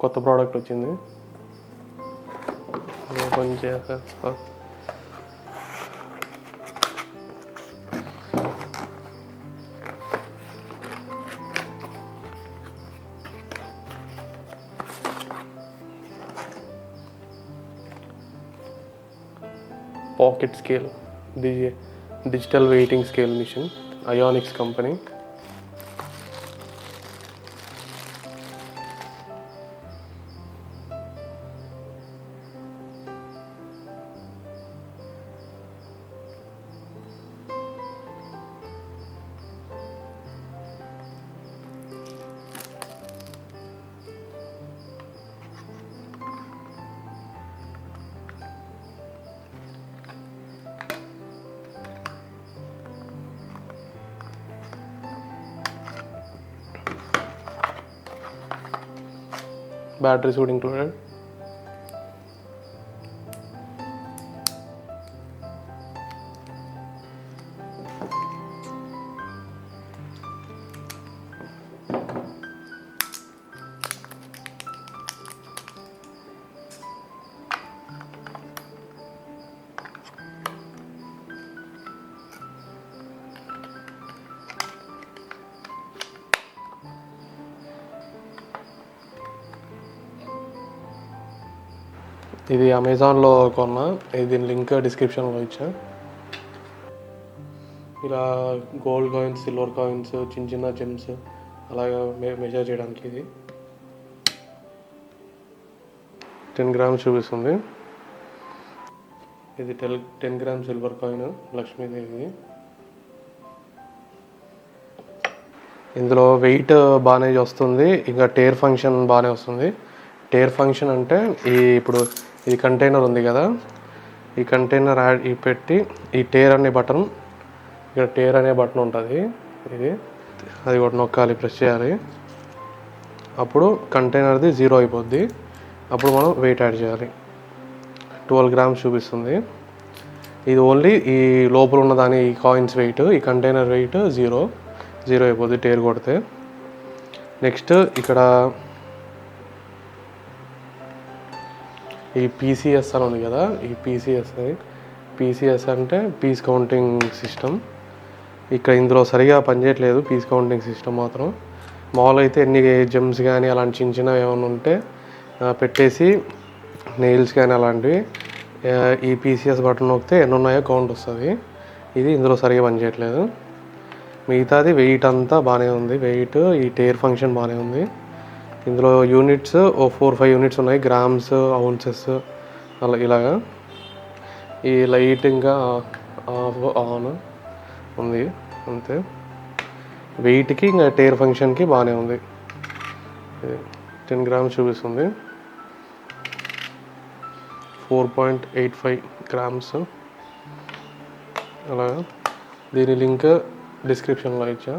కొత్త ప్రోడక్ట్ వచ్చింది. ఓపెన్ చేస్తా. Pocket scale, digital weighing scale machine, IONIX company. Batteries would included. ఇది అమెజాన్లో కొన్నా, దీని లింక్ డిస్క్రిప్షన్లో ఇచ్చా. ఇలా గోల్డ్ కాయిన్స్, సిల్వర్ కాయిన్స్, చిన్న చిన్న జెమ్స్ అలాగా మెజర్ చేయడానికి. ఇది 10 grams చూపిస్తుంది. ఇది 10 grams సిల్వర్ కాయిన్, లక్ష్మీదేవి. ఇందులో వెయిట్ బాగానే వస్తుంది, ఇంకా టేర్ ఫంక్షన్ బాగానే వస్తుంది. టేర్ ఫంక్షన్ అంటే ఇప్పుడు ఈ కంటైనర్ ఉంది కదా, ఈ కంటైనర్ పెట్టి ఈ టేర్ అనే బటన్, ఇక్కడ టేర్ అనే బటన్ ఉంటుంది, అది కూడా నొక్కాలి, ప్రెస్ చేయాలి. అప్పుడు కంటైనర్ది 0 అయిపోద్ది. అప్పుడు మనం వెయిట్ యాడ్ చేయాలి. 12 grams చూపిస్తుంది. ఇది ఓన్లీ ఈ లోపల ఉన్న దాని ఈ కాయిన్స్ వెయిట్, ఈ కంటైనర్ వెయిట్ 0 అయిపోద్ది టేర్ కొడితే. నెక్స్ట్ ఇక్కడ ఈ PCS అని ఉంది కదా, ఈ PCS అంటే పీస్ కౌంటింగ్ సిస్టమ్. ఇక్కడ ఇందులో సరిగా పనిచేయట్లేదు పీస్ కౌంటింగ్ సిస్టమ్ మాత్రం. మామూలుగా అయితే ఎన్ని జెమ్స్ కానీ అలాంటి చిన్న చిన్నవి ఏమైనా ఉంటే పెట్టేసి, నెయిల్స్ కానీ అలాంటివి, ఈ PCS బటన్ నొక్కితే ఎన్ని ఉన్నాయో కౌంట్ వస్తుంది. ఇది ఇందులో సరిగా పనిచేయట్లేదు. మిగతాది వెయిట్ అంతా బాగానే ఉంది. వెయిట్, ఈ టేర్ ఫంక్షన్ బాగానే ఉంది. ఇందులో యూనిట్స్ 4-5 యూనిట్స్ ఉన్నాయి, గ్రామ్స్, ఔన్సెస్ అలా ఇలాగా. ఈ లైట్ ఇంకా ఆన్ ఉంది అంతే. వెయిట్కి ఇంకా టేర్ ఫంక్షన్కి బాగానే ఉంది. 10 grams చూపిస్తుంది, 4.85 grams అలాగా. దీని లింక్ డిస్క్రిప్షన్లో ఇచ్చా.